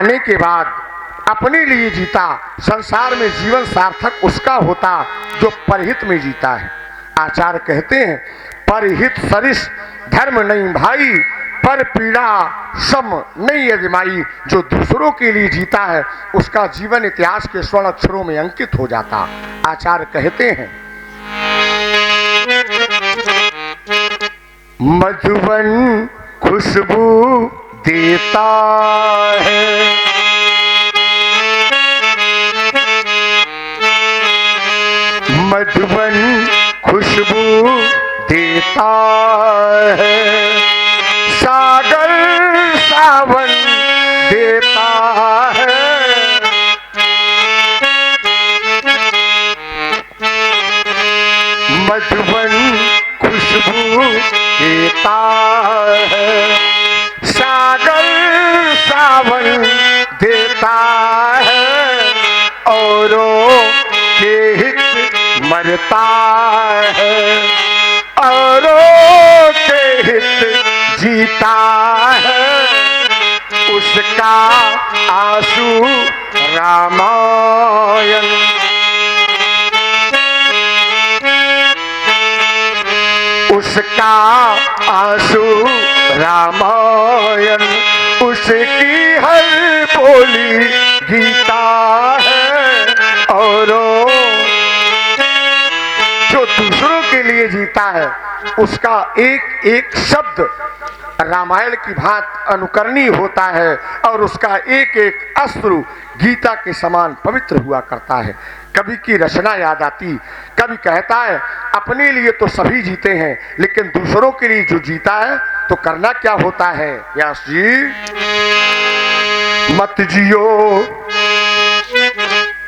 आने के बाद अपने लिए जीता। संसार में जीवन सार्थक उसका होता जो परहित में जीता है। आचार्य कहते हैं, परहित सरिस धर्म नहीं भाई, पर पीड़ा सम नहीं अजमाई। जो दूसरों के लिए जीता है उसका जीवन इतिहास के स्वर्ण अक्षरों में अंकित हो जाता। आचार्य कहते हैं, मधुवन खुशबू देता है, मधुवन खुशबू देता है, सागर सावन देता है, मधुवन खुशबू देता है, सागर सावन देता है, औरों के हित मरता है, औरों के हित जीता है, उसका आंसू रामायण, उसका आंसू रामायण, उसकी हर बोली गीता है, औरों जो दूसरों के लिए जीता है उसका एक एक शब्द रामायण की भांति अनुकरणीय होता है और उसका एक एक अश्रु गीता के समान पवित्र हुआ करता है। कवि की रचना याद आती। कवि कहता है, अपने लिए तो सभी जीते हैं लेकिन दूसरों के लिए जो जीता है तो करना क्या होता है। व्यास जी, मत जियो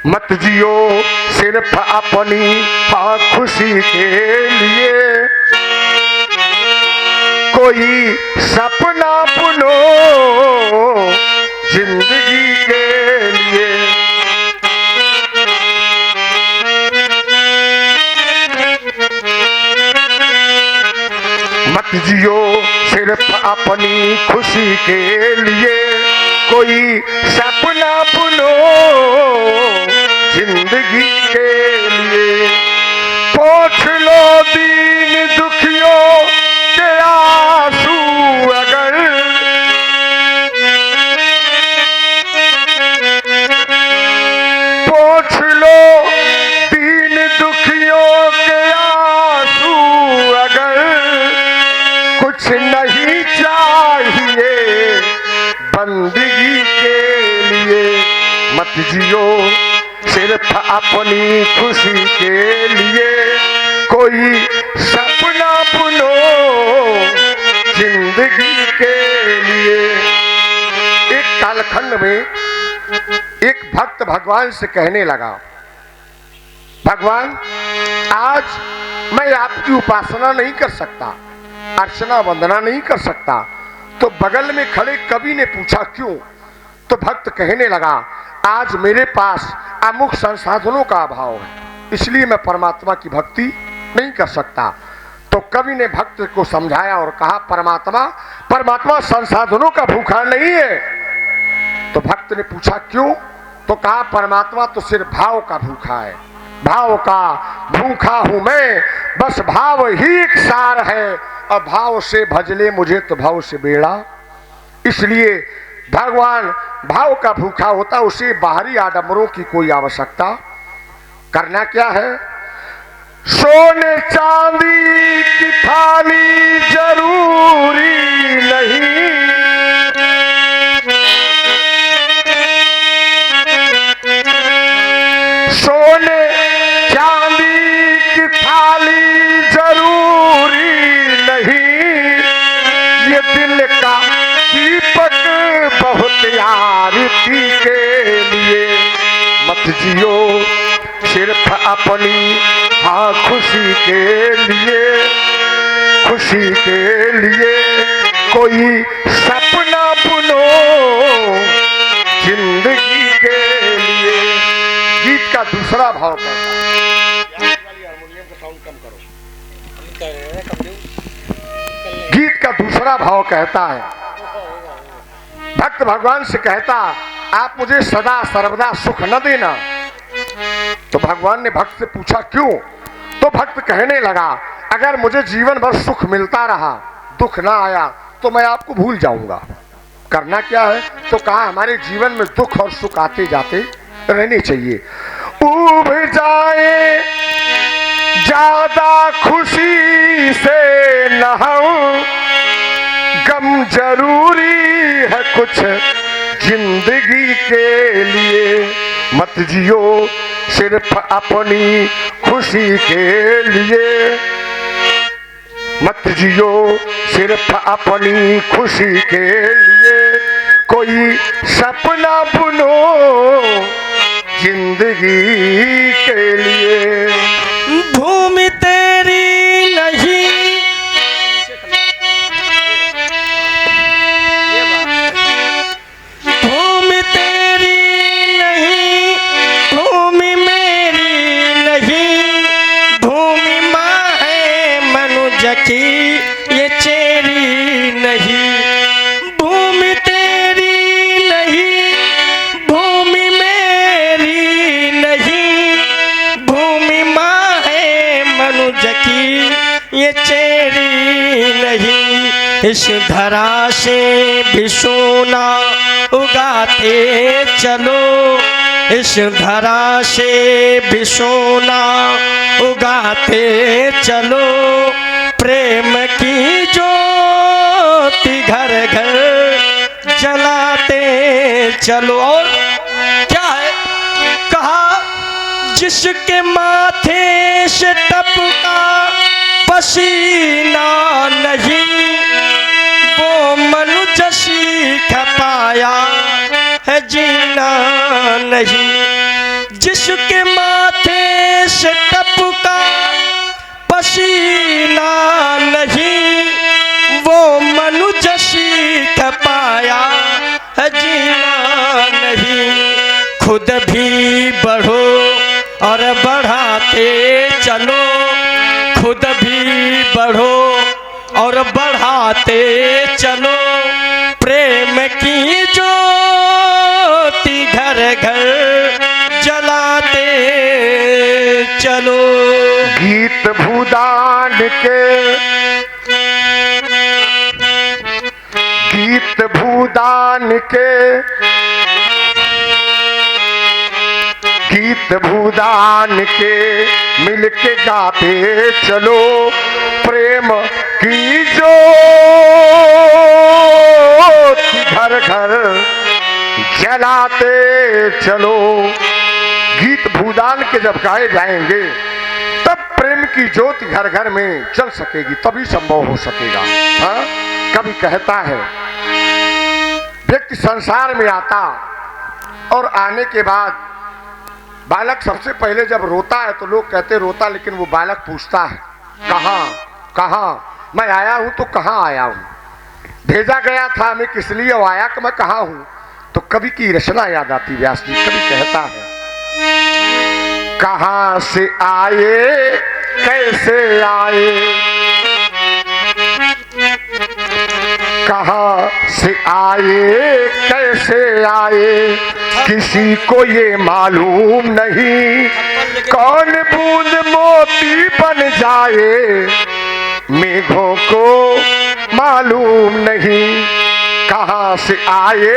मत जियो सिर्फ अपनी हाँ खुशी के लिए, कोई सपना बुनो जिंदगी के लिए, मत जियो सिर्फ अपनी खुशी के लिए, कोई सपना बुनो जिंदगी के लिए, पोंछ लो दीन दुखियों के आंसू अगर, पोंछ लो दीन दुखियों के आंसू अगर, कुछ नहीं चाहिए बंदगी के लिए, मत जियो सिर्फ अपनी खुशी के लिए, कोई सपना बुनो जिंदगी के लिए। एक कालखंड में एक भक्त भगवान से कहने लगा, भगवान आज मैं आपकी उपासना नहीं कर सकता, अर्चना वंदना नहीं कर सकता। तो बगल में खड़े कवि ने पूछा क्यों? तो भक्त कहने लगा, आज मेरे पास अमुक संसाधनों का अभाव है, इसलिए मैं परमात्मा की भक्ति नहीं कर सकता। तो कवि ने भक्त को समझाया और कहा, परमात्मा संसाधनों का भूखा नहीं है। तो भक्त ने पूछा क्यों? तो कहा, परमात्मा तो सिर्फ भाव का भूखा है, भाव का भूखा हूं मैं, बस भाव ही एक सार है, और भाव से भजले मुझे तो भाव से बेड़ा। इसलिए भगवान भाव का भूखा होता, उसे बाहरी आडंबरों की कोई आवश्यकता करना क्या है। सोने चांदी की थाली जरूरी नहीं, सोने चांदी की थाली जरूरी नहीं, ये दिल का दीपक बहुत आरती के लिए, मत जियो सिर्फ अपनी हाँ खुशी के लिए, खुशी के लिए, कोई सपना बुनो जिंदगी के लिए। गीत का दूसरा भाव कहता है, हारमोनियम का साउंड कम करो। गीत का दूसरा भाव कहता है, भक्त भगवान से कहता, आप मुझे सदा सर्वदा सुख न देना। तो भगवान ने भक्त से पूछा क्यों? तो भक्त कहने लगा, अगर मुझे जीवन भर सुख मिलता रहा, दुख ना आया, तो मैं आपको भूल जाऊंगा। करना क्या है? तो कहा हमारे जीवन में दुख और सुख आते जाते रहने चाहिए। उब जाए ज्यादा खुशी से न हो, गम जरूरी है कुछ जिंदगी के लिए, मत जियो सिर्फ अपनी खुशी के लिए, मत जियो सिर्फ अपनी खुशी के लिए, कोई सपना बुनो जिंदगी के लिए। भूमि तेरी नहीं, भूमि तेरी नहीं, भूमि मेरी नहीं, भूमि माँ है मनुज की ये चेरी नहीं। भूमि तेरी नहीं, भूमि मेरी नहीं, भूमि माँ है मनुज की ये चेरी नहीं। इस धरा से भी सोना उगाते चलो, इस धरा से भी सोना उगाते चलो, प्रेम की ज्योति घर घर जलाते चलो। और क्या है? कहा जिसके माथे से टपका पसीना नहीं, वो मनुज सीख पाया है जीना नहीं। जिसके माथे से टपका पसीना नहीं, वो मनुज सीख पाया है जीना नहीं। खुद भी बढ़ो और बढ़ाते चलो, खुद भी बढ़ो और बढ़ाते चलो, प्रेम की ज्योति घर घर जलाते चलो। गीत भूदान के, गीत भूदान के, गीत भूदान के मिलके गाते चलो, प्रेम की ज्योति घर घर जलाते चलो। गीत भूदान के जब गाए जाएंगे तब प्रेम की ज्योति घर घर में जल सकेगी, तभी संभव हो सकेगा। हाँ? कभी कहता है व्यक्ति संसार में आता और आने के बाद बालक सबसे पहले जब रोता है तो लोग कहते रोता, लेकिन वो बालक पूछता है कहाँ कहाँ, मैं आया हूं तो कहाँ आया हूं, भेजा गया था मैं किस लिए, आया कि मैं कहाँ हूं। तो कवि की रचना याद आती व्यास जी। कवि कहता है कहाँ से आए कैसे आए, कहाँ से आए कैसे आए, किसी को ये मालूम नहीं, कौन बूंद मोती बन जाए मेघों को मालूम नहीं। कहाँ से आए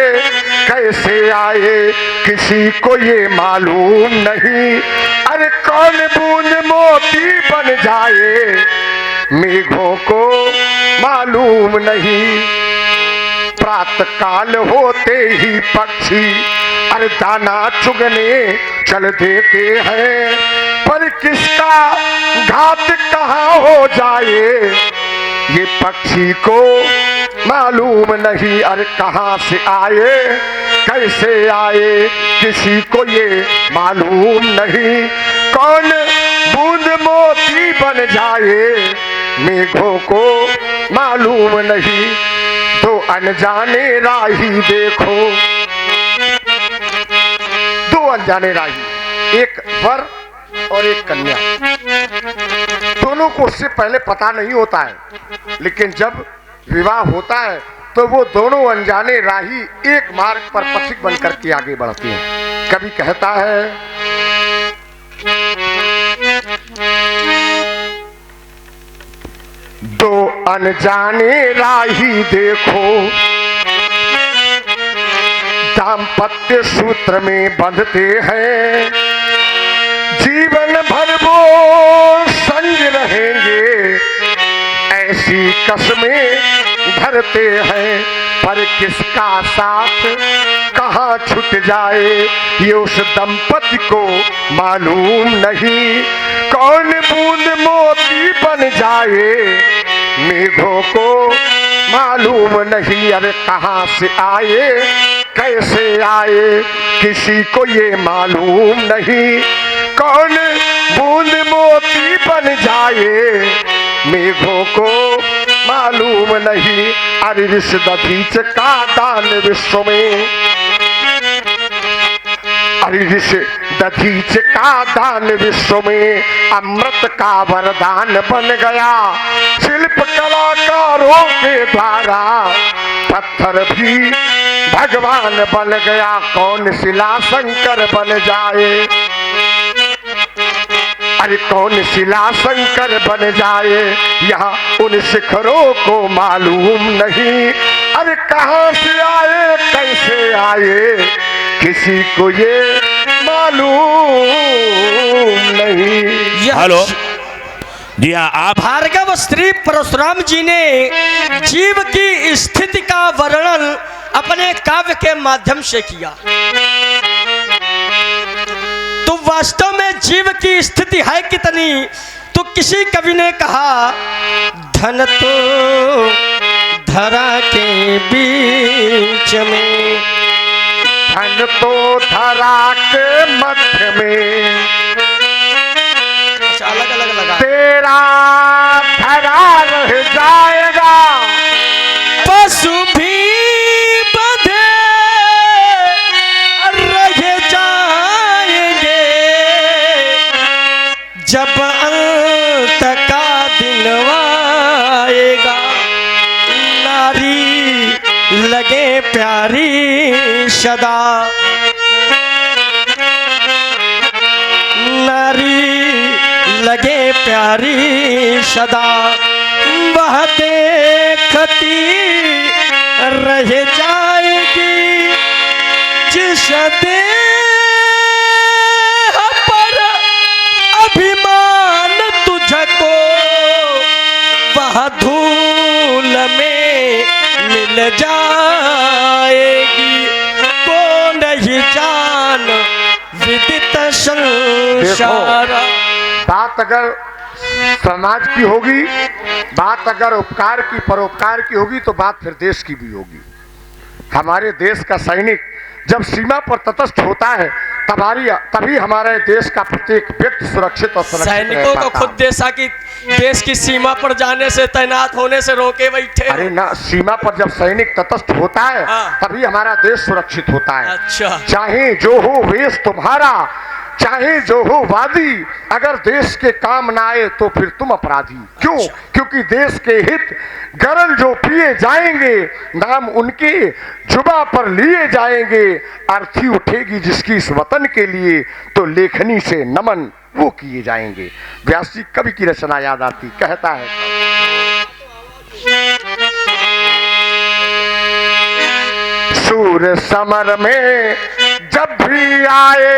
कैसे आए, किसी को ये मालूम नहीं, अरे कौन बूंद मोती बन जाए मेघों को मालूम नहीं। प्रातः काल होते ही पक्षी अरे दाना चुगने चल देते हैं, पर किसका घात कहाँ हो जाए ये पक्षी को मालूम नहीं। अरे कहाँ से आए कैसे आए, किसी को ये मालूम नहीं, कौन बूंद मोती बन जाए मेघों को मालूम नहीं। दो अनजाने राही देखो, दो अनजाने राही, एक वर और एक कन्या, दोनों को उससे पहले पता नहीं होता है, लेकिन जब विवाह होता है तो वो दोनों अनजाने राही एक मार्ग पर पथिक बनकर के आगे बढ़ते हैं। कवि कहता है, दो अनजाने राही देखो दाम्पत्य सूत्र में बंधते हैं, जीवन भर वो संग रहेंगे ऐसी कसमें धरते हैं, पर किसका साथ कहाँ छूट जाए ये उस दंपति को मालूम नहीं। कौन बूंद मोती बन जाए मेघों को मालूम नहीं। अरे कहाँ से आए कैसे आए किसी को ये मालूम नहीं। कौन बूंद मोती बन जाए मेघों को मालूम नहीं। अरे ऋष दधीच का दान विश्व में, अरे ऋष दधीच का दान विश्व में अमृत का वरदान बन गया। शिल्प कलाकारों के द्वारा पत्थर भी भगवान बन गया। कौन शिला शंकर बन जाए, अरे कौन शिला शंकर बन जाए यहाँ उन शिखरों को मालूम नहीं। अरे कहाँ से आए कैसे आए किसी को ये मालूम नहीं। हेलो जी हाँ, आप भार्गव श्री परशुराम जी ने जीव की स्थिति का वर्णन अपने काव्य के माध्यम से किया। तो वास्तव में जीव की स्थिति है कितनी, तो किसी कवि ने कहा, धन तो धरा के बीच में, धन तो धरा के मध्य में, अलग अलग लगा, तेरा धरा रह जाएगा। पशु भी बंधे रह जाएंगे जब अंत का दिन आएगा। नारी लगे प्यारी सदा, नारी लगे प्यारी सदा, वह देखती रह जाएगी जिस देह पर अभिमान तुझको, वह धूल में मिल जाएगी। को नहीं जान विदित संसार। बात अगर समाज की होगी, बात अगर उपकार की परोपकार की होगी, तो बात फिर देश की भी होगी। हमारे देश का सैनिक जब सीमा पर तटस्थ होता है तभी हमारे देश का प्रत्येक व्यक्ति सुरक्षित और सुरक्षित सैनिकों को खुद देश की सीमा पर जाने से, तैनात होने से रोके बैठे। अरे ना, सीमा पर जब सैनिक तटस्थ होता है तभी हमारा देश सुरक्षित होता है। अच्छा, चाहे जो हो वेश तुम्हारा, चाहे जो हो वादी, अगर देश के काम ना आए तो फिर तुम अपराधी। क्यों? क्योंकि देश के हित गरल जो पिए जाएंगे, नाम उनके जुबा पर लिए जाएंगे। अर्थी उठेगी जिसकी इस वतन के लिए, तो लेखनी से नमन वो किए जाएंगे। व्यास जी कवि की रचना याद आती, कहता है, सूर समर में जब भी आए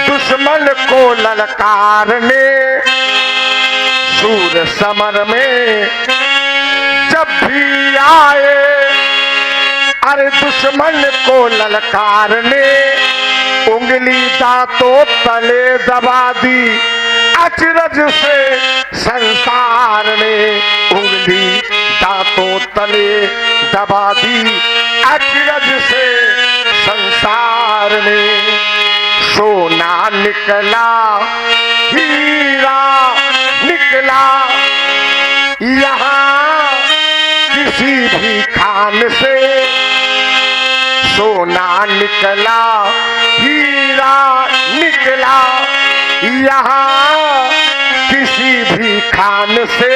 दुश्मन को ललकारने, सूर समर में जब भी आए अरे दुश्मन को ललकारने, उंगली दांतों तले दबा दी अचरज से संसार ने, उंगली दांतों तले दबा दी अचरज से संसार ने। सोना निकला हीरा निकला यहाँ किसी भी खान से, सोना निकला हीरा निकला यहाँ किसी भी खान से,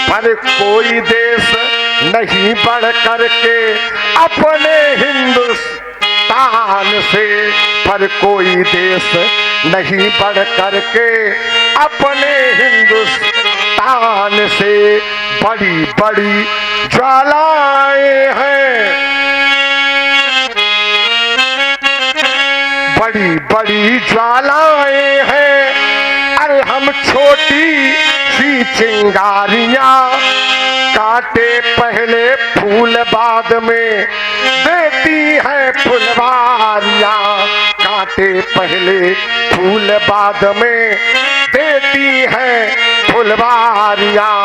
पर कोई देश नहीं बढ़ करके अपने हिंदुस्तान से, पर कोई देश नहीं बढ़ करके अपने हिंदुस्तान से। बड़ी बड़ी ज्वालाएं हैं, बड़ी बड़ी ज्वालाएं हैं, अरे हम छोटी सी चिंगारियां, काटे पहले फूल बाद में देती हैं फुलवारियां, काटे पहले फूल बाद में देती हैं फुलवारियां।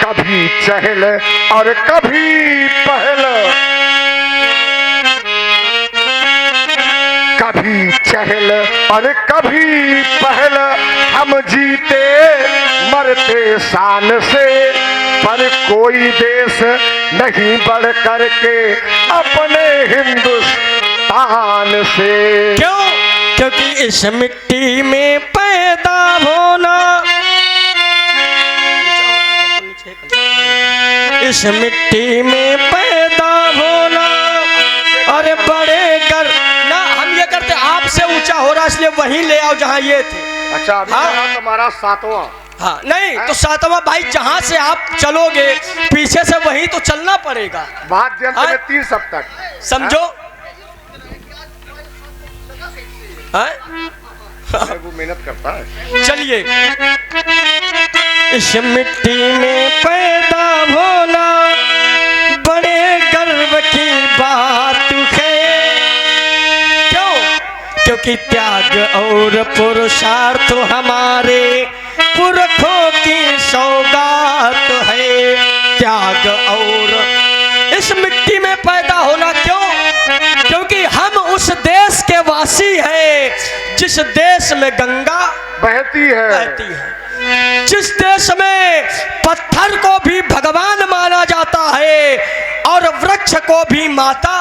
कभी चहल और कभी पहल, कभी चहल और कभी पहल, हम जीते मरते शान से, पर कोई देश नहीं बढ़ करके अपने हिंदुस्तान से। क्यों? क्योंकि इस मिट्टी में पैदा होना, इस मिट्टी में पैदा होना, अरे बड़े कर ना, हम ये करते आपसे ऊंचा हो रहा इसलिए वहीं ले आओ जहां ये थे। अच्छा, अभी हाँ? तुम्हारा सातवां। हाँ नहीं तो सातवां भाई, जहां से आप चलोगे पीछे से वहीं तो चलना पड़ेगा। बात जंत्र में 3 सप्तक समझो। वो मेहनत करता है। चलिए, इस मिट्टी में पैदा होना बड़े गर्व की बात है। क्यों? क्योंकि त्याग और पुरुषार्थ हमारे पुरखों की सौगात है। त्याग और इस मिट्टी में पैदा होना, क्यों? क्योंकि हम उस देश के वासी हैं जिस देश में गंगा बहती बहती है, जिस देश में पत्थर को भी भगवान माना जाता है और वृक्ष को भी माता।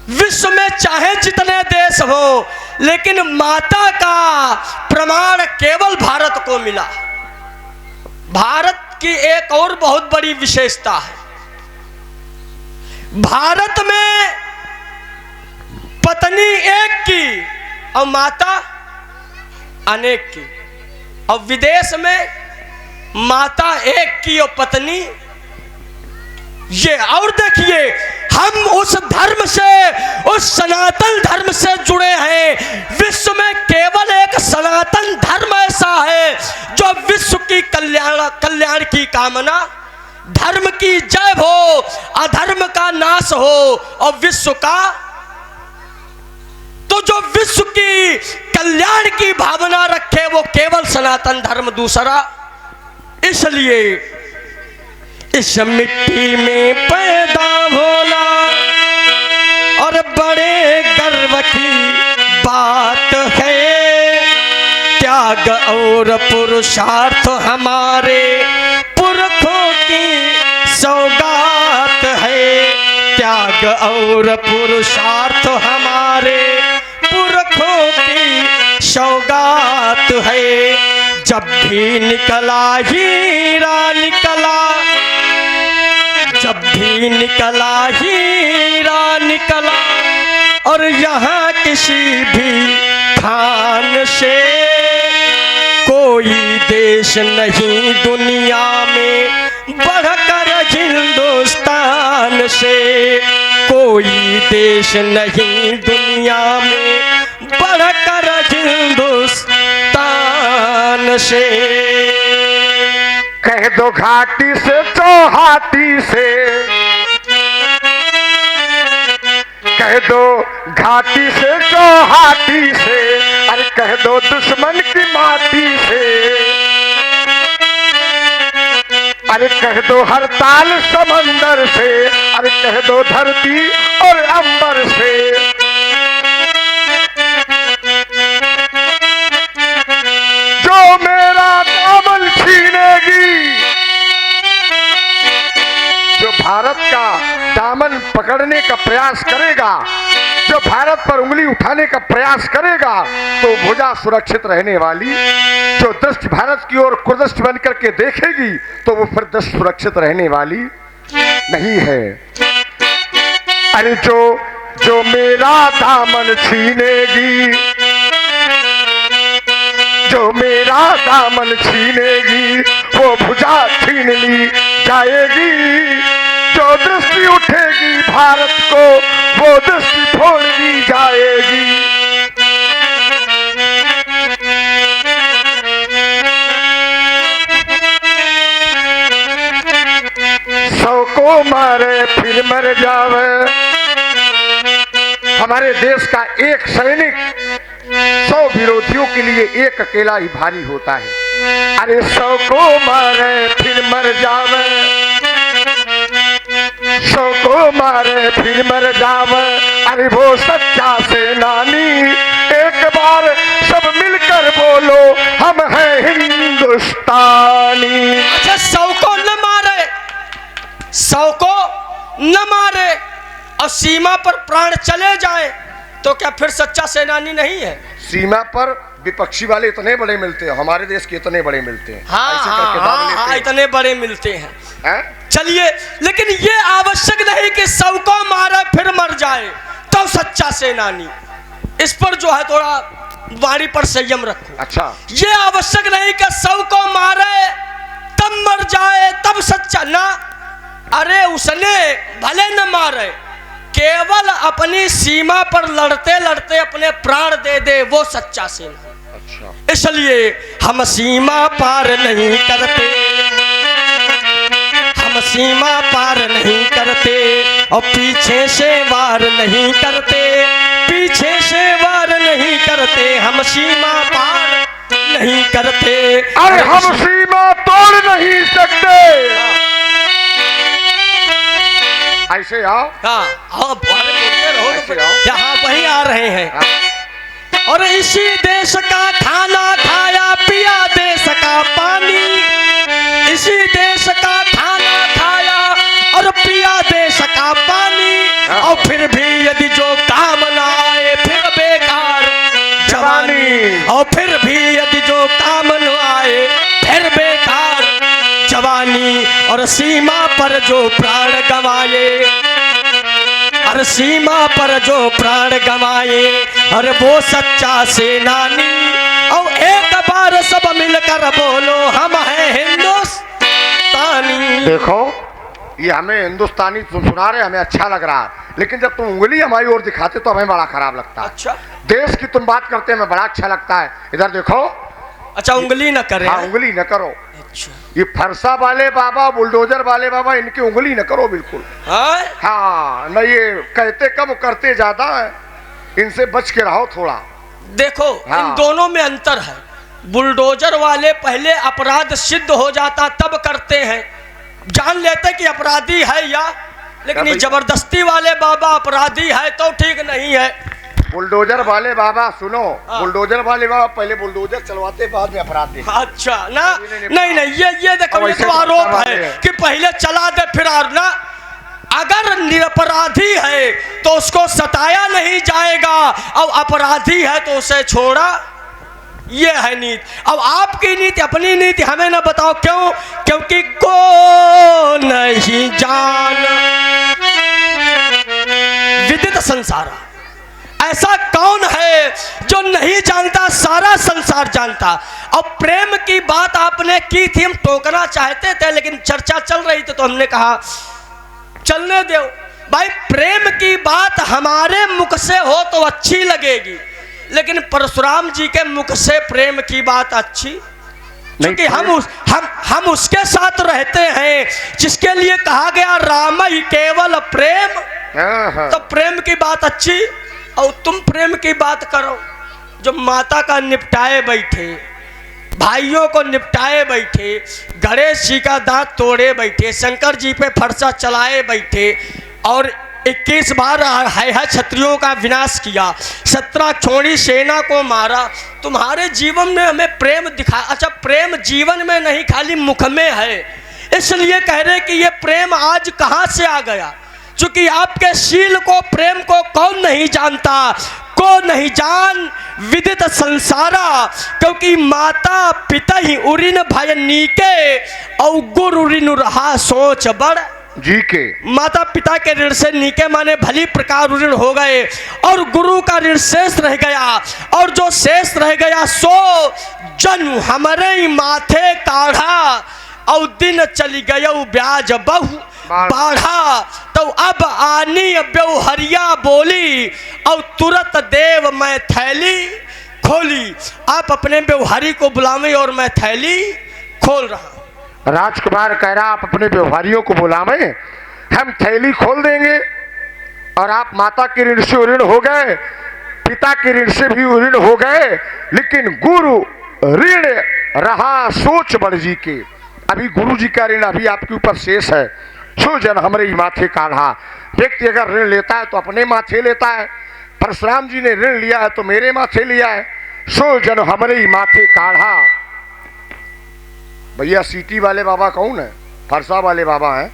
विश्व में चाहे जितने देश हो, लेकिन माता का प्रमाण केवल भारत को मिला। भारत की एक और बहुत बड़ी विशेषता है, भारत में पत्नी एक की और माता अनेक की, और विदेश में माता एक की और पत्नी ये। और देखिए, हम उस धर्म से, उस सनातन धर्म से जुड़े हैं। विश्व में केवल एक सनातन धर्म ऐसा है जो विश्व की कल्याण की कामना, धर्म की जय हो, अधर्म का नाश हो, और विश्व का, तो जो विश्व की कल्याण की भावना रखे वो केवल सनातन धर्म। दूसरा, इसलिए इस मिट्टी में पैदा होना और बड़े गर्व की बात है। त्याग और पुरुषार्थ हमारे पुरखों की सौगात है। त्याग और पुरुषार्थ हमारे पुरखों की सौगात है। जब भी निकला हीरा निकला, जब भी निकला हीरा निकला, और यहाँ किसी भी खान से कोई देश नहीं दुनिया में बढ़कर हिंदुस्तान से। कोई देश नहीं दुनिया में बढ़कर हिंदुस्तान से। कह दो घाटी से चौहाटी से, कह दो घाटी से चौहाटी से, अरे कह दो दुश्मन की माटी से, अरे कह दो हरताल समंदर से, अरे कह दो धरती और अंबर से। जो मेरा दामन छीनेगी, जो भारत का दामन पकड़ने का प्रयास करेगा, जो भारत पर उंगली उठाने का प्रयास करेगा, तो भुजा सुरक्षित रहने वाली। जो दृष्टि भारत की ओर कुदृष्टि बन करके देखेगी, तो वो फिर दृष्टि सुरक्षित रहने वाली नहीं है। अरे जो मेरा दामन छीनेगी, जो मेरा दामन छीनेगी वो भुजा छीन ली जाएगी। जो दृष्टि उठेगी भारत को वो दृष्टि छोड़ दी जाएगी। सौ को मारे फिर मर जावे। हमारे देश का एक सैनिक 100 विरोधियों के लिए एक अकेला ही भारी होता है। अरे 100 को मारे फिर मर जावे, 100 को मारे फिर मर जावे। अरे वो सच्चा सेनानी, एक बार सब मिलकर बोलो हम हैं हिंदुस्तानी। अच्छा 100 को न मारे, 100 को न मारे और सीमा पर प्राण चले जाए तो क्या फिर सच्चा सेनानी नहीं है? सीमा पर विपक्षी वाले इतने बड़े मिलते हैं, हमारे देश के इतने बड़े मिलते हैं। ऐसे करके दाव लेते हैं। इतने बड़े मिलते हैं। हैं? चलिए, लेकिन ये आवश्यक नहीं कि 100 को मारे फिर मर जाए तो सच्चा सेनानी। इस पर जो है थोड़ा वाणी पर संयम रखो। अच्छा, ये आवश्यक नहीं कि 100 को मारे तब मर जाए तब सच्चा ना। अरे उसने भले न मारे, केवल अपनी सीमा पर लड़ते लड़ते अपने प्राण दे दे वो सच्चा सेना। अच्छा, इसलिए हम सीमा पार नहीं करते, हम सीमा पार नहीं करते और पीछे से वार नहीं करते, पीछे से वार नहीं करते, हम सीमा पार नहीं करते। अरे हम सीमा तोड़ नहीं सकते। ऐसे आओ। हाँ हाँ, बोलते रहो, ऐसे आओ। यहाँ वही आ रहे हैं। हाँ। और इसी देश का खाना खाया पिया देश का पानी, इसी देश का खाना खाया और पिया देश का पानी। और फिर भी यदि जो काम न आए फिर बेकार जवानी, और फिर भी यदि जो काम न आए फिर बेकार जवानी। और सीमा पर जो प्राण गंवाए, और सीमा पर जो प्राण गंवाए, और वो सच्चा सेनानी। और एक बार सब मिलकर बोलो हम हैं हिंदुस्तानी। देखो, ये हमें हिंदुस्तानी तुम सुना रहे, हमें अच्छा लग रहा है, लेकिन जब तुम उंगली हमारी ओर दिखाते तो हमें बड़ा खराब लगता है। अच्छा, देश की तुम बात करते हमें बड़ा अच्छा लगता है। इधर देखो। अच्छा उंगली न करे। हाँ, उंगली न करो। अच्छा, ये फरसा वाले बाबा, बुलडोजर वाले बाबा, इनकी उंगली न करो बिल्कुल। हाँ हाँ, न ये कहते कम करते ज्यादा है, इनसे बच के रहो थोड़ा। देखो, हाँ। इन दोनों में अंतर है। बुलडोजर वाले पहले अपराध सिद्ध हो जाता तब करते हैं, जान लेते कि अपराधी है या, लेकिन ये जबरदस्ती वाले बाबा अपराधी है तो ठीक नहीं है। बुलडोजर वाले बाबा सुनो, बुलडोजर वाले बाबा पहले बुलडोजर चलवाते बाद में अपराध देते। अच्छा ना, नहीं नहीं, ये देखो, ये तो आरोप है कि पहले चला दे फिर ना। अगर निरपराधी है तो उसको सताया नहीं जाएगा, और अपराधी है तो उसे छोड़ा। ये है नीति। अब आपकी नीति, अपनी नीति हमें ना बताओ। क्यों? क्योंकि को नहीं जान विदित संसार। ऐसा कौन है जो नहीं जानता? सारा संसार जानता। और प्रेम की बात आपने की थी, हम टोकना चाहते थे लेकिन चर्चा चल रही थी तो हमने कहा चलने दो भाई। प्रेम की बात हमारे मुख से हो तो अच्छी लगेगी, लेकिन परशुराम जी के मुख से प्रेम की बात अच्छी, क्योंकि हम उसके साथ रहते हैं जिसके लिए कहा गया राम ही केवल प्रेम। तो प्रेम की बात अच्छी, और तुम प्रेम की बात करो जो माता का निपटाए बैठे, भाइयों को निपटाए बैठे, गणेश जी का दांत तोड़े बैठे, शंकर जी पे फरसा चलाए बैठे, और 21 बार है क्षत्रियों का विनाश किया, 17 छोड़ी सेना को मारा। तुम्हारे जीवन में हमें प्रेम दिखा। अच्छा, प्रेम जीवन में नहीं खाली मुख में है, इसलिए कह रहे कि ये प्रेम आज कहाँ से आ गया? क्योंकि आपके शील को, प्रेम को कौन नहीं जानता? को नहीं जान विदित संसारा। क्योंकि माता पिता ही उरिन भय नीके, और गुरु उरिन रहा सोच बड़ जी के माता पिता के ऋण से नीके माने भली प्रकार ऋण हो गए और गुरु का ऋण शेष रह गया, और जो शेष रह गया सो जन्म हमारे ही माथे काढ़ा और दिन चली गयो ब्याज बहु बाढ़ा। तो अब आनी व्यवहरिया बोली और तुरंत देव मैं थैली खोली। आप अपने व्यवहारी को बुलावे और मैं थैली खोल रहा। राजकुमार कह रहा आप अपने व्यवहारियों को बुलावें, हम थैली खोल देंगे। और आप माता के ऋण से ऋण हो गए, पिता के ऋण से भी ऋण हो गए, लेकिन गुरु ऋण रहा सोच बड़ जी के। अभी गुरु जी का ऋण अभी आपके ऊपर शेष है। सो जन हमरे ही माथे काढ़ा। व्यक्ति अगर ऋण लेता है तो अपने माथे लेता है। परशुराम जी ने ऋण लिया है तो मेरे माथे लिया है। सो जन हमरे ही माथे काढ़ा। भैया सीटी वाले बाबा कौन है? फरसा वाले बाबा हैं।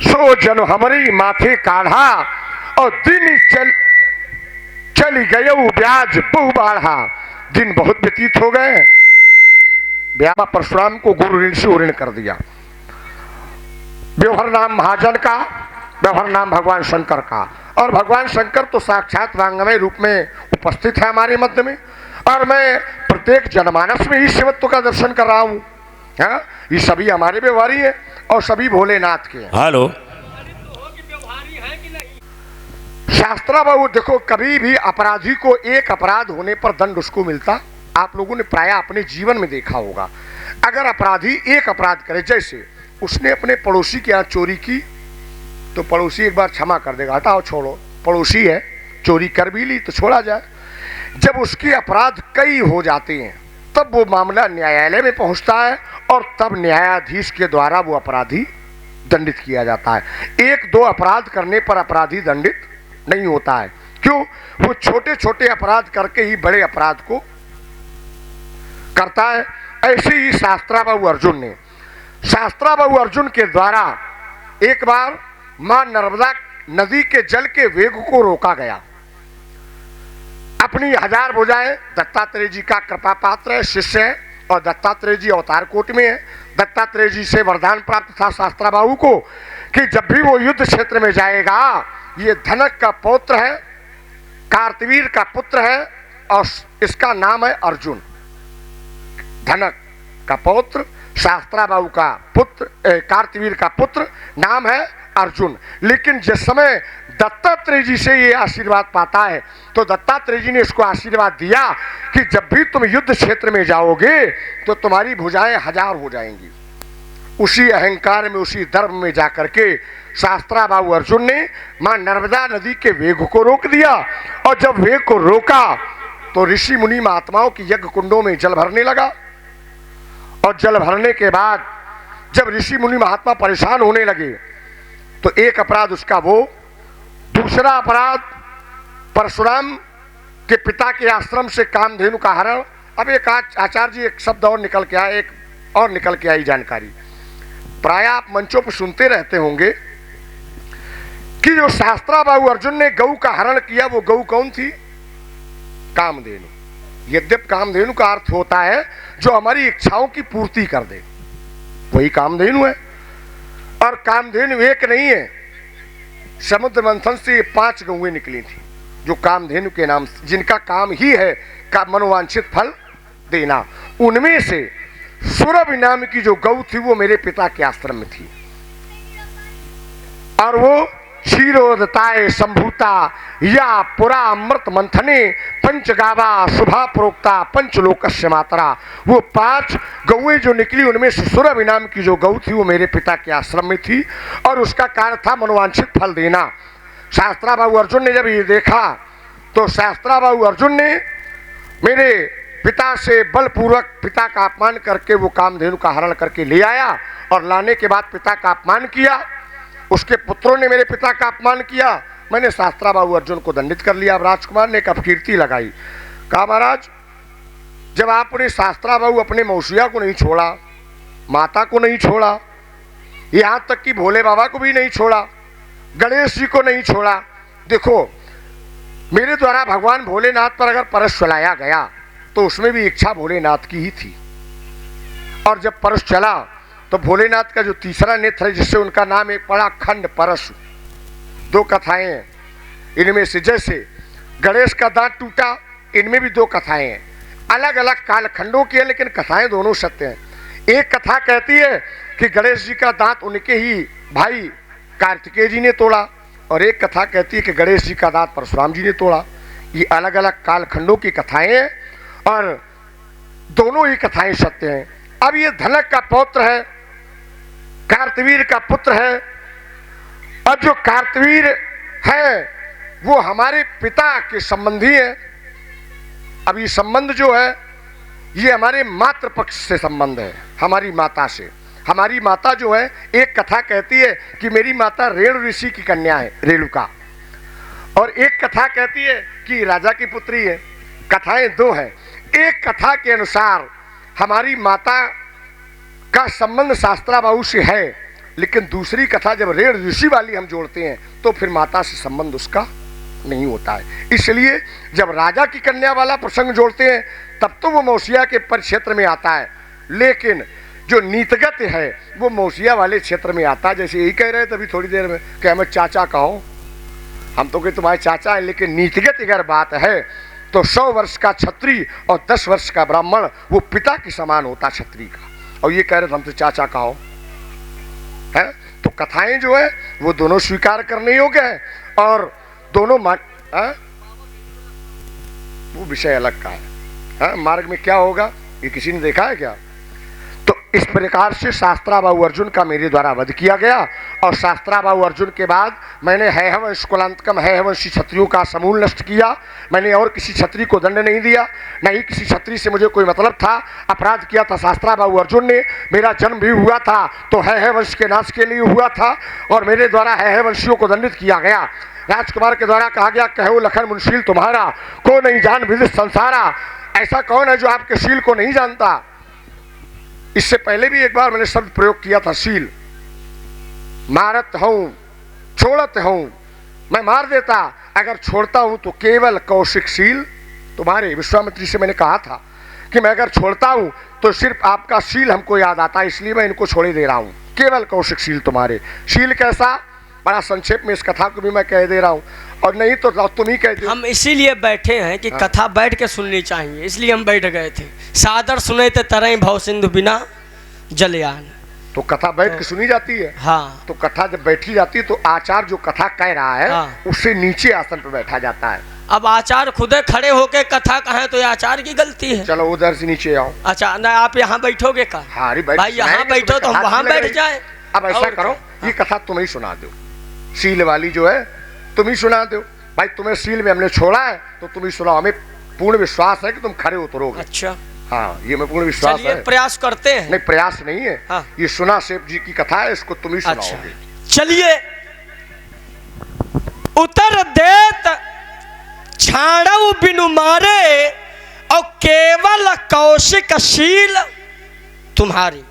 सो जन हमरे ही माथे काढ़ा और दिन चली गयो ब्याज बहु बाढ़ा। दिन बहुत व्यतीत हो गए। ब्याह परशुराम को गुरु ऋण से ऋण कर दिया। व्यवहार नाम महाजन का, व्यवहार नाम भगवान शंकर का। और भगवान शंकर तो साक्षात वांगमय रूप में उपस्थित है हमारे मध्य में, और मैं प्रत्येक जनमानस में ही शिवत्व का दर्शन कर रहा हूँ। हाँ, ये सभी हमारे व्यवहारी हैं और सभी भोलेनाथ के हैं। हेलो शास्त्रा बाबू देखो, कभी भी अपराधी को एक अपराध होने पर दंड उसको मिलता, आप लोगों ने प्राय अपने जीवन में देखा होगा। अगर अपराधी एक अपराध करे, जैसे उसने अपने पड़ोसी के यहाँ चोरी की, तो पड़ोसी एक बार क्षमा कर देगा, हटाओ छोड़ो, पड़ोसी है, चोरी कर भी ली तो छोड़ा जाए। जब उसके अपराध कई हो जाते हैं तब वो मामला न्यायालय में पहुंचता है और तब न्यायाधीश के द्वारा वो अपराधी दंडित किया जाता है। एक दो अपराध करने पर अपराधी दंडित नहीं होता है। क्यों? वो छोटे छोटे अपराध करके ही बड़े अपराध को करता है। ऐसे ही शास्त्राबाबू अर्जुन ने, शास्त्राबाबू अर्जुन के द्वारा एक बार मां नर्मदा नदी के जल के वेग को रोका गया। अपनी 1000 भुजाएं, दत्तात्रेय जी का कृपा पात्र है, शिष्य है, और दत्तात्रेय जी अवतार कोट में है। दत्तात्रेय जी से वरदान प्राप्त था शास्त्राबाबू को कि जब भी वो युद्ध क्षेत्र में जाएगा, ये धनक का पौत्र है, कार्तवीर का पुत्र है, और इसका नाम है अर्जुन। धनक का पौत्र, शास्त्राबाबू का पुत्र, कार्तवीर का पुत्र, नाम है अर्जुन। लेकिन जिस समय दत्तात्रेय जी से ये आशीर्वाद पाता है तो दत्तात्रेय जी ने इसको आशीर्वाद दिया कि जब भी तुम युद्ध क्षेत्र में जाओगे तो तुम्हारी भुजाएं 1000 हो जाएंगी। उसी अहंकार में, उसी धर्म में जाकर के शास्त्राबाबू अर्जुन ने मां नर्मदा नदी के वेग को रोक दिया। और जब वेग को रोका तो ऋषि मुनि महात्माओं की यज्ञ कुंडों में जल भरने लगा। और जल भरने के बाद जब ऋषि मुनि महात्मा परेशान होने लगे तो एक अपराध उसका वो, दूसरा अपराध परशुराम के पिता के आश्रम से कामधेनु का हरण। अब एक आचार्य जी एक शब्द और निकल के आया, एक और निकल के आई जानकारी, प्राय आप मंचों पर सुनते रहते होंगे कि जो शास्त्राबाबू अर्जुन ने गऊ का हरण किया, वो गऊ कौन थी? कामधेनु। यद्यप कामधेनु का अर्थ होता है जो हमारी इच्छाओं की पूर्ति कर दे, वही कामधेनु है। और कामधेनु एक नहीं है, समुद्र मंथन से 5 गौएं निकली थी जो कामधेनु के नाम, जिनका काम ही है का मनोवांछित फल देना। उनमें से सुरभि नाम की जो गौ थी वो मेरे पिता के आश्रम में थी, और वो क्षीरोदताए संभूता या पुरा अमृत मंथने पंचगावा शुभा प्रोक्ता पंचलोकस्य मातरा। वो 5 गौएं जो निकली उनमें से सुरभि नाम की जो गौ थी वो मेरे पिता के आश्रम में थी, और उसका कार्य था मनोवांछित फल देना। शास्त्राबाबू अर्जुन ने जब ये देखा तो शास्त्राबाबू अर्जुन ने मेरे पिता से बलपूर्वक पिता का अपमान करके वो कामधेनु का हरण करके ले आया, और लाने के बाद पिता का अपमान किया। उसके पुत्रों ने मेरे पिता का अपमान किया। मैंने शास्त्राबाबू अर्जुन को दंडित कर लिया। अब राजकुमार ने एक अपकीर्ति लगाई, कहा महाराज जब आपने शास्त्राबाबू अपने मौसिया को नहीं छोड़ा, माता को नहीं छोड़ा, यहाँ तक कि भोले बाबा को भी नहीं छोड़ा, गणेश जी को नहीं छोड़ा, देखो मेरे द्वारा भगवान भोलेनाथ पर अगर परश चलाया गया तो उसमें भी इच्छा भोलेनाथ की ही थी। और जब परश चला तो भोलेनाथ का जो तीसरा नेत्र है, जिससे उनका नाम एक पड़ा खंड परशु। 2 कथाएं हैं इनमें से। जैसे गणेश का दांत टूटा, इनमें भी 2 कथाएं हैं, अलग अलग कालखंडों की है, लेकिन कथाएं दोनों सत्य हैं। एक कथा कहती है कि गणेश जी का दांत उनके ही भाई कार्तिकेय जी ने तोड़ा, और एक कथा कहती है कि गणेश जी का दांत परशुराम जी ने तोड़ा। ये अलग अलग कालखंडों की कथाएं हैं और दोनों ही कथाएं सत्य हैं। अब ये धनक का पौत्र है, कार्तवीर का पुत्र है, और जो कार्तवीर है वो हमारे पिता के संबंधी है। अब ये संबंध जो है ये हमारे मातृ पक्ष से संबंध है, हमारी माता से। हमारी माता जो है, एक कथा कहती है कि मेरी माता रेणु ऋषि की कन्या है, रेणुका, और एक कथा कहती है कि राजा की पुत्री है। कथाएं 2 हैं। एक कथा के अनुसार हमारी माता का संबंध शास्त्राबाहु से है, लेकिन दूसरी कथा जब रेणु ऋषि वाली हम जोड़ते हैं तो फिर माता से संबंध उसका नहीं होता है। इसलिए जब राजा की कन्या वाला प्रसंग जोड़ते हैं तब तो वो मौसिया के परिक्षेत्र में आता है, लेकिन जो नीतगत है वो मौसिया वाले क्षेत्र में आता है। जैसे यही कह रहे थे अभी थोड़ी देर में कि हमें चाचा कहो, हम तो कि तुम्हारे चाचा है, लेकिन नीतिगत अगर बात है तो 100 वर्ष का क्षत्रिय और 10 वर्ष का ब्राह्मण वो पिता के समान होता क्षत्रिय का, और ये कह रहे थे हम तो चाचा कहो है। तो कथाएं जो है वो दोनों स्वीकार करने योग्य है और दोनों वो विषय अलग का है। मार्ग में क्या होगा ये किसी ने देखा है क्या? तो इस प्रकार से शास्त्राबाहु अर्जुन का मेरे द्वारा वध किया गया, और शास्त्राबाहु अर्जुन के बाद मैंने हैहवंश कुलांतकम हैहवंशी क्षत्रियों का समूल नष्ट किया। मैंने और किसी क्षत्रिय को दंड नहीं दिया, नहीं किसी क्षत्रिय से मुझे कोई मतलब था। अपराध किया था शास्त्राबाहु अर्जुन ने। मेरा जन्म भी हुआ था तो हैहवंश के नाश के लिए हुआ था, और मेरे द्वारा हैहवंशियों को दंडित किया गया। राजकुमार के द्वारा कहा गया कहो लखन मुंशील तुम्हारा, को नहीं जान विदित संसारा। ऐसा कौन है जो आपके शील को नहीं जानता? इससे पहले भी एक बार मैंने शब्द प्रयोग किया था शील। मारत हूं, छोड़त हूं, मैं मार देता, अगर छोड़ता हूं तो केवल कौशिक शील तुम्हारे। विश्वामित्र जी से मैंने कहा था कि मैं अगर छोड़ता हूं तो सिर्फ आपका शील हमको याद आता है, इसलिए मैं इनको छोड़े दे रहा हूं। केवल कौशिक शील तुम्हारे। शील कैसा, बड़ा संक्षेप में इस कथा को भी मैं कह दे रहा हूं, और नहीं तो तुम ही कह दो। हम इसीलिए बैठे हैं कि कथा बैठ के सुननी चाहिए, इसलिए हम बैठ गए थे। सादर सुने थे तरह भव सिंधु बिना जलयान। तो कथा बैठ के सुनी जाती है। हाँ, तो कथा जब बैठी जाती है तो आचार्य जो कथा कह रहा है हाँ, उससे नीचे आसन पर बैठा जाता है। अब आचार्य खुदे खड़े होके कथा कहें तो ये आचार्य की गलती है। चलो उधर से नीचे आओ। अच्छा, ना आप यहाँ बैठोगे का? हाँ, भाई यहाँ बैठो तो हम वहाँ बैठ जाए। अब ऐसा करो, ये कथा तुम ही सुना दो, शील वाली जो है तुम ही सुना दो। भाई तुम्हें शील में हमने छोड़ा है तो तुम ही सुनाओ। हमें पूर्ण विश्वास है कि तुम खड़े उतरोगे। अच्छा, हाँ, ये मैं पूर्ण विश्वास है। प्रयास करते हैं। नहीं, प्रयास नहीं है। हाँ। ये सुना सेठ जी की कथा है, इसको तुम ही सुनाओगे। अच्छा, चलिए। उतर देत छाड़ऊ बिनु मारे, और केवल कौशिक शील तुम्हारी।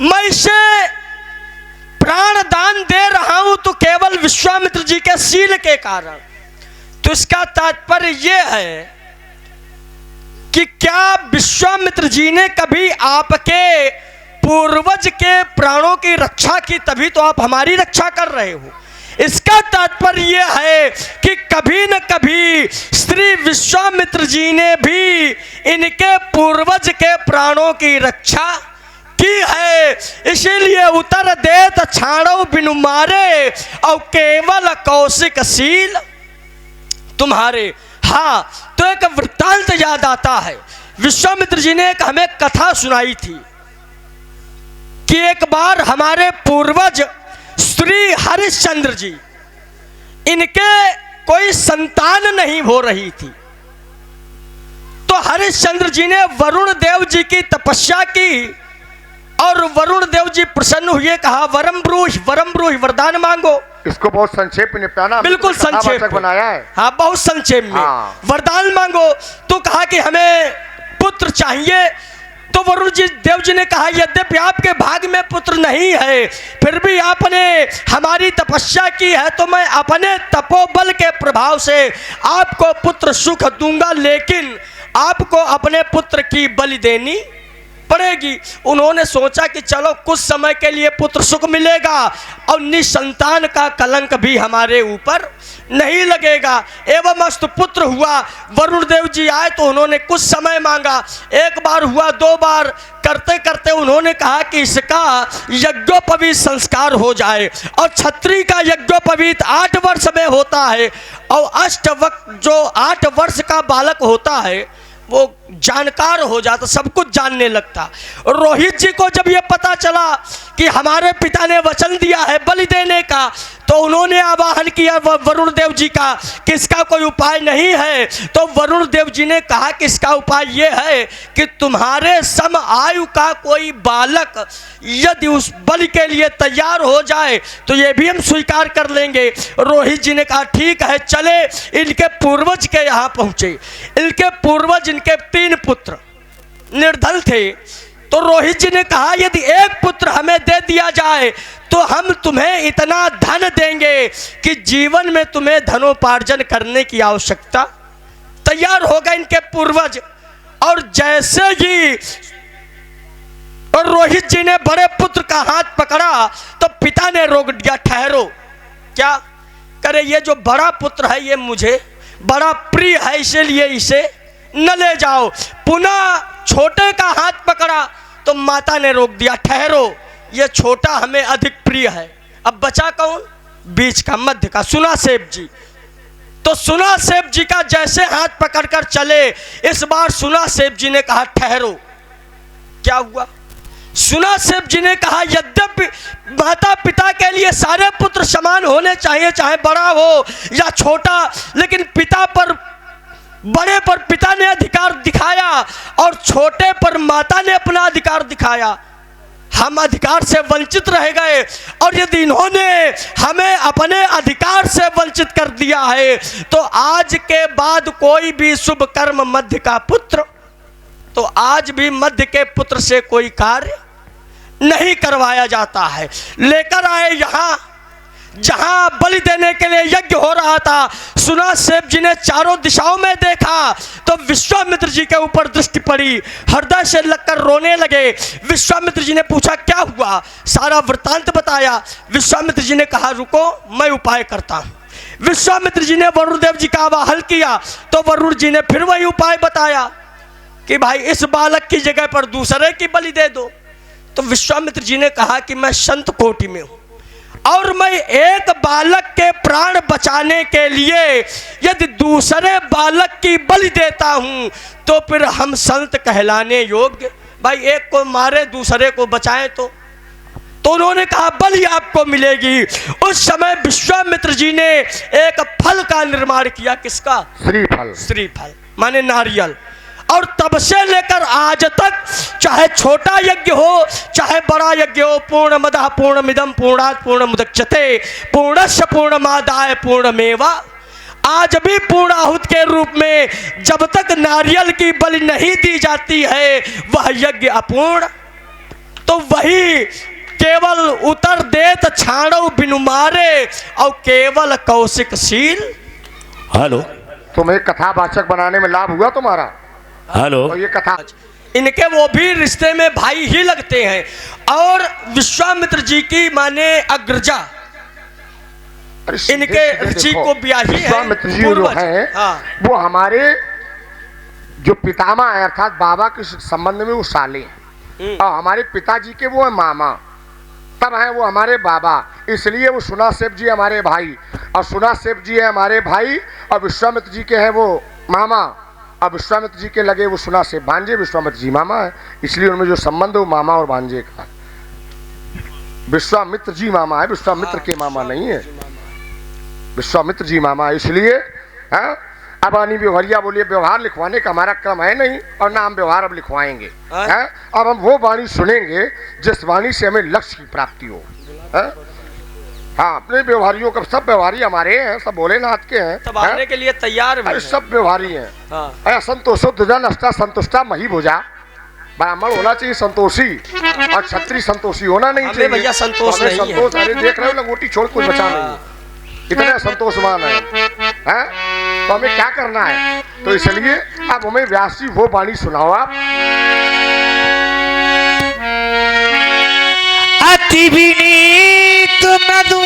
मैं इसे प्राण दान दे रहा हूं तो केवल विश्वामित्र जी के शील के कारण। तो इसका तात्पर्य यह है कि क्या विश्वामित्र जी ने कभी आपके पूर्वज के प्राणों की रक्षा की, तभी तो आप हमारी रक्षा कर रहे हो। इसका तात्पर्य यह है कि कभी न कभी श्री विश्वामित्र जी ने भी इनके पूर्वज के प्राणों की रक्षा की है। इसीलिए उतर देत छाड़ो बिनु मारे, और केवल कौशिक शील तुम्हारे। हाँ, तो एक वृत्तांत याद आता है। विश्वामित्र जी ने एक हमें कथा सुनाई थी कि एक बार हमारे पूर्वज श्री हरिश्चंद्र जी, इनके कोई संतान नहीं हो रही थी, तो हरिश्चंद्र जी ने वरुण देव जी की तपस्या की, और वरुण देव जी प्रसन्न हुए, कहा वरम ब्रूहि वरदान मांगो। इसको बहुत संक्षेप में निपटाना, बिल्कुल संक्षेप में बनाया है। हाँ, बहुत संक्षेप में। हाँ। वरदान मांगो। तो कहा कि हमें पुत्र चाहिए। तो वरुण जी देव जी ने कहा यद्यपि आपके भाग में पुत्र नहीं है, फिर भी आपने हमारी तपस्या की है, तो मैं अपने तपोबल के प्रभाव से आपको पुत्र सुख दूंगा, लेकिन आपको अपने पुत्र की बलि देनी पड़ेगी। उन्होंने सोचा कि चलो कुछ समय के लिए पुत्र सुख मिलेगा और निसंतान का कलंक भी हमारे ऊपर नहीं लगेगा। एवं अस्त पुत्र हुआ। वरुण देव जी आए तो उन्होंने कुछ समय मांगा। एक बार हुआ, दो बार, करते करते उन्होंने कहा कि इसका यज्ञोपवीत संस्कार हो जाए। और क्षत्रिय का यज्ञोपवीत 8 वर्ष में होता है और जो 8 वर्ष का बालक होता है वो जानकार हो जाता, सब कुछ जानने लगता। रोहित जी को जब ये पता चला कि हमारे पिता ने वचन दिया है बलि देने का, तो उन्होंने आवाहन किया वरुण देव जी का कि इसका कोई उपाय नहीं है। तो वरुण देव जी ने कहा कि इसका उपाय ये है कि तुम्हारे सम आयु का कोई बालक यदि उस बलि के लिए तैयार हो जाए तो ये भी हम स्वीकार कर लेंगे। रोहित जी ने कहा ठीक है, चले। इनके पूर्वज के यहाँ पहुँचे। इनके पूर्वज, इनके 3 पुत्र निर्धन थे। तो रोहित जी ने कहा यदि एक पुत्र हमें दे दिया जाए तो हम तुम्हें इतना धन देंगे कि जीवन में तुम्हें धनोपार्जन करने की आवश्यकता। तैयार हो गए इनके पूर्वज। और जैसे ही और रोहित जी ने बड़े पुत्र का हाथ पकड़ा तो पिता ने रोक दिया, ठहरो। क्या करे, ये जो बड़ा पुत्र है ये मुझे बड़ा प्रिय है, इसलिए इसे न ले जाओ। पुनः छोटे का हाथ पकड़ा तो माता ने रोक दिया, ठहरो, ये छोटा हमें अधिक प्रिय है। अब बचा कौन? बीच का, मध्य का, सुनासेब जी। तो सुनासेब जी का जैसे हाथ पकड़कर चले, इस बार सुनासेब जी ने कहा ठहरो। क्या हुआ? सुनासेब जी ने कहा यद्यपि माता पिता के लिए सारे पुत्र समान होने चाहिए, चाहे बड़ा हो या छोटा, लेकिन बड़े पर पिता ने अधिकार दिखाया और छोटे पर माता ने अपना अधिकार दिखाया। हम अधिकार से वंचित रह गए और यदि इन्होंने हमें अपने अधिकार से वंचित कर दिया है तो आज के बाद कोई भी शुभ कर्म मध्य का पुत्र, तो आज भी मध्य के पुत्र से कोई कार्य नहीं करवाया जाता है। लेकर आए यहाँ जहां बलि देने के लिए यज्ञ हो रहा था। सुनासेब जी ने चारों दिशाओं में देखा तो विश्वामित्र जी के ऊपर दृष्टि पड़ी, हृदय से लगकर रोने लगे। विश्वामित्र जी ने पूछा क्या हुआ, सारा वृत्तांत बताया। विश्वामित्र जी ने कहा रुको, मैं उपाय करता हूं। विश्वामित्र जी ने वरुण देव जी का आवाहन किया तो वरुण जी ने फिर वही उपाय बताया कि भाई इस बालक की जगह पर दूसरे की बलि दे दो। तो विश्वामित्र जी ने कहा कि मैं संत कोटि में हूं और मैं एक बालक के प्राण बचाने के लिए यदि दूसरे बालक की बलि देता हूं तो फिर हम संत कहलाने योग्य? भाई एक को मारे दूसरे को बचाएं तो उन्होंने कहा बलि आपको मिलेगी। उस समय विश्वामित्र जी ने एक फल का निर्माण किया। किसका? श्रीफल। श्रीफल माने नारियल। और तब से लेकर आज तक चाहे छोटा यज्ञ हो चाहे बड़ा यज्ञ हो, पूर्णमदः पूर्णमिदं पूर्णात् पूर्णमुदच्यते पूर्णस्य पूर्णमादाय पूर्णमेवा, आज भी पूर्णाहुत के रूप में जब तक नारियल की बलि नहीं दी जाती है वह यज्ञ अपूर्ण। तो वही केवल उतर देत छाणव बिनु मारे और केवल कौशिकशील। हेलो, तुम्हें कथावाचक बनाने में लाभ हुआ तुम्हारा? हेलो, और ये कथा इनके वो भी रिश्ते में भाई ही लगते हैं। और विश्वामित्र जी की माने अग्रजा इनके ऋषि को ब्याही है। विश्वामित्र जी जो है वो हमारे जो पितामह है अर्थात बाबा के संबंध में वो साले हैं और हमारे पिताजी के वो है मामा, तब है वो हमारे बाबा। इसलिए वो सुनासेब जी हमारे भाई और सुनासेब जी है हमारे भाई और विश्वामित्र जी के हैं वो मामा। अब विश्वामित्र जी के लगे वो सुनासेब भांजे, विश्वामित्र जी मामा है, इसलिए उनमें जो संबंध है वो मामा और भांजे का। विश्वामित्र जी मामा है, विश्वामित्र के मामा नहीं है, विश्वामित्र जी मामा है। इसलिए अब आनी व्यवहारिया बोलिए, व्यवहार लिखवाने का हमारा क्रम है नहीं और ना हम व्यवहार अब लिखवाएंगे। अब हम वो वाणी सुनेंगे जिस वाणी से हमें लक्ष्य की प्राप्ति हो। हाँ, अपने व्यवहारियों का, सब व्यवहारी हमारे हैं, सब भोलेनाथ के हैं, सब आने के लिए तैयार भी हैं। सब व्यवहारी हैं। संतोषो दुजन अष्टा संतुष्टा मही भुजा। ब्राह्मण होना चाहिए संतोषी और क्षत्रिय संतोषी होना नहीं चाहिए। भैया संतोष नहीं है। संतोष, अरे देख रहे हो लंगोटी छोड़ कुछ बचा नहीं, इतना संतोषवान है। तो हमें क्या करना है? तो इसलिए अब हमें व्यास जी वो वाणी सुनाओ आप। अति विनीत मधु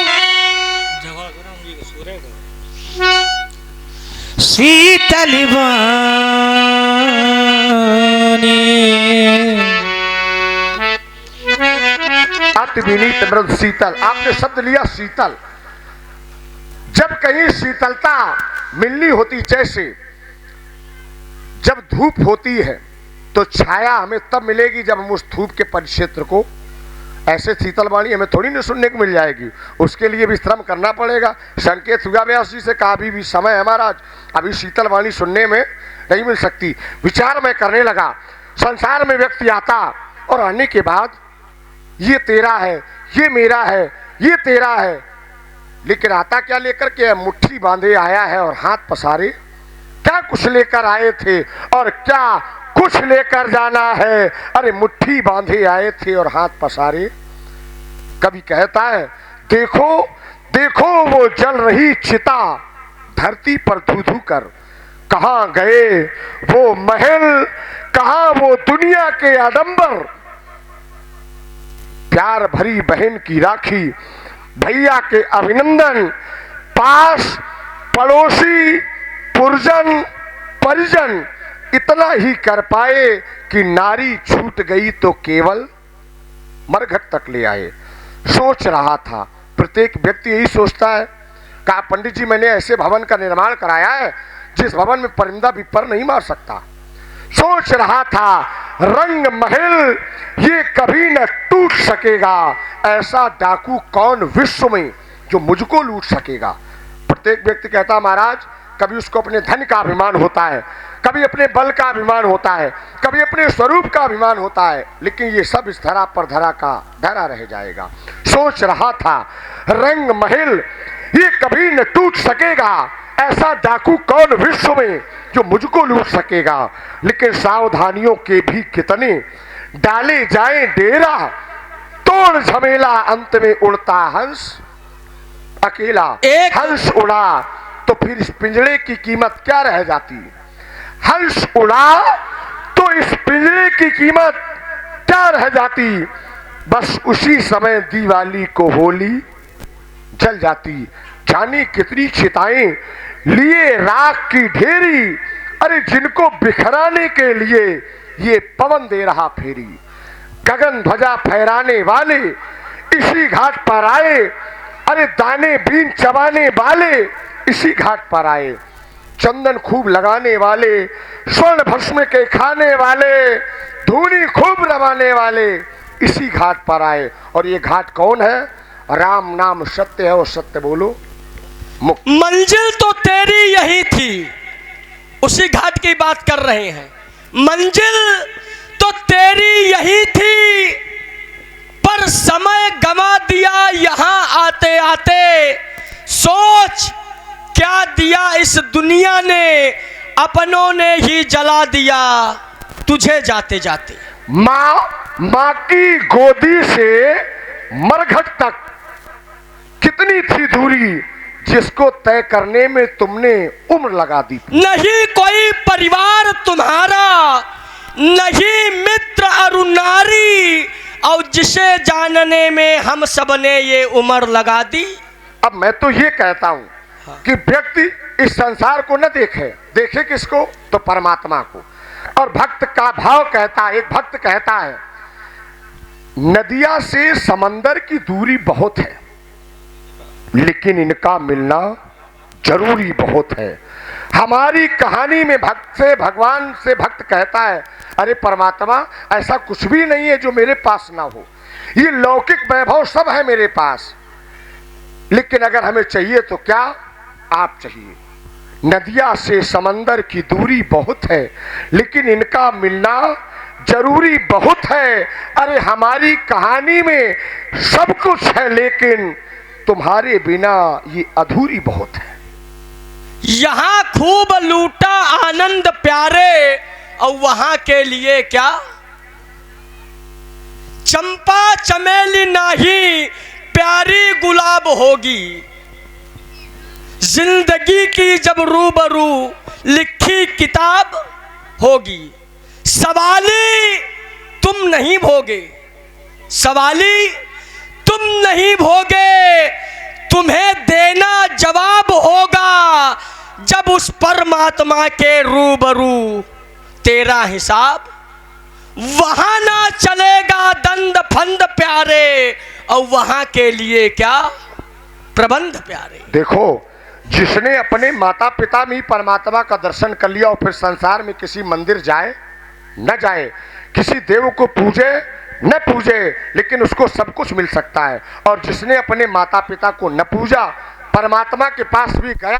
शीतल वाणी अति विनीत मृदु शीतल, आपने शब्द लिया शीतल। जब कहीं शीतलता मिलनी होती, जैसे जब धूप होती है तो छाया हमें तब मिलेगी जब हम उस धूप के परिक्षेत्र को, ऐसे शीतल वाणी हमें थोड़ी ना सुनने को मिल जाएगी, उसके लिए भी श्रम करना पड़ेगा। संकेत हुआ व्यास जी से कहा अभी भी समय है महाराज, अभी शीतल वाणी सुनने में नहीं मिल सकती। विचार में करने लगा, संसार में व्यक्ति आता और आने के बाद ये तेरा है, ये मेरा है, ये तेरा है, लेकिन आता क्या लेकर के? मुट्ठी बांधे आया है और हाथ पसारे। क्या कुछ लेकर आए थे और क्या कुछ लेकर जाना है? अरे मुट्ठी बांधे आए थे और हाथ पसारे। कभी कहता है देखो देखो वो जल रही चिता धरती पर धू धू कर, कहाँ गए वो महल, कहाँ वो दुनिया के आडंबर। प्यार भरी बहन की राखी, भैया के अभिनंदन, पास पड़ोसी पुरजन परिजन इतना ही कर पाए कि नारी छूट गई तो केवल मरघट तक ले आए। सोच रहा था, प्रत्येक व्यक्ति यही सोचता है। कहा पंडित जी मैंने ऐसे भवन का निर्माण कराया है जिस भवन में परिंदा भी पर नहीं मार सकता। सोच रहा था रंग महल ये कभी न टूट सकेगा, ऐसा डाकू कौन विश्व में जो मुझको लूट सकेगा। प्रत्येक व्यक्ति कहता महाराज, कभी उसको अपने धन का अभिमान होता है, कभी अपने बल का अभिमान होता है, कभी अपने स्वरूप का अभिमान होता है, लेकिन ये सब इस धरा पर धरा रह जाएगा। सोच रहा था रंग महल ये कभी न टूट सकेगा, ऐसा डाकू कौन विश्व में जो मुझको लूट सकेगा। लेकिन सावधानियों के भी कितने डाले जाए डेरा, तोड़ झमेला अंत में उड़ता हंस अकेला। हंस उड़ा तो फिर इस पिंजरे की कीमत क्या रह जाती? हंस उड़ा तो इस पिंजरे की कीमत क्या रह जाती? बस उसी समय दिवाली को होली जल जाती। जाने कितनी चिताएं लिए राख की ढेरी, अरे जिनको बिखराने के लिए ये पवन दे रहा फेरी। गगन ध्वजा फहराने वाले इसी घाट पर आए, अरे दाने बीन चबाने वाले इसी घाट पर आए। चंदन खूब लगाने वाले, स्वर्ण भस्म के खाने वाले, धूनी खूब रवाने वाले इसी घाट पर आए। और ये घाट कौन है? राम नाम सत्य है और सत्य बोलो मुक्त। मंजिल तो तेरी यही थी, उसी घाट की बात कर रहे हैं। मंजिल तो तेरी यही थी, पर समय गंवा दिया यहाँ आते आते। सोच क्या दिया इस दुनिया ने, अपनों ने ही जला दिया तुझे जाते जाते। माँ की गोदी से मरघट तक कितनी थी दूरी, जिसको तय करने में तुमने उम्र लगा दी। नहीं कोई परिवार तुम्हारा, नहीं मित्र अरुणारी, और जिसे जानने में हम सब ने ये उम्र लगा दी। अब मैं तो ये कहता हूँ कि व्यक्ति इस संसार को न देखे किसको? तो परमात्मा को। और भक्त का भाव कहता है, एक भक्त कहता है नदिया से समंदर की दूरी बहुत है, लेकिन इनका मिलना जरूरी बहुत है। हमारी कहानी में भक्त से भगवान से भक्त कहता है अरे परमात्मा ऐसा कुछ भी नहीं है जो मेरे पास ना हो, ये लौकिक वैभव सब है मेरे पास, लेकिन अगर हमें चाहिए तो क्या? आप चाहिए। नदिया से समंदर की दूरी बहुत है, लेकिन इनका मिलना जरूरी बहुत है। अरे हमारी कहानी में सब कुछ है, लेकिन तुम्हारे बिना ये अधूरी बहुत है। यहां खूब लूटा आनंद प्यारे, और वहां के लिए क्या? चंपा चमेली नहीं प्यारी गुलाब होगी। जिंदगी की जब रूबरू लिखी किताब होगी। सवाली तुम नहीं भोगे, सवाली तुम नहीं भोगे, तुम्हें देना जवाब होगा जब उस परमात्मा के रूबरू तेरा हिसाब। वहां ना चलेगा दंड फंद प्यारे, और वहां के लिए क्या प्रबंध प्यारे। देखो, जिसने अपने माता पिता में ही परमात्मा का दर्शन कर लिया और फिर संसार में किसी मंदिर जाए न जाए, किसी देव को पूजे न पूजे, लेकिन उसको सब कुछ मिल सकता है। और जिसने अपने माता पिता को न पूजा, परमात्मा के पास भी गया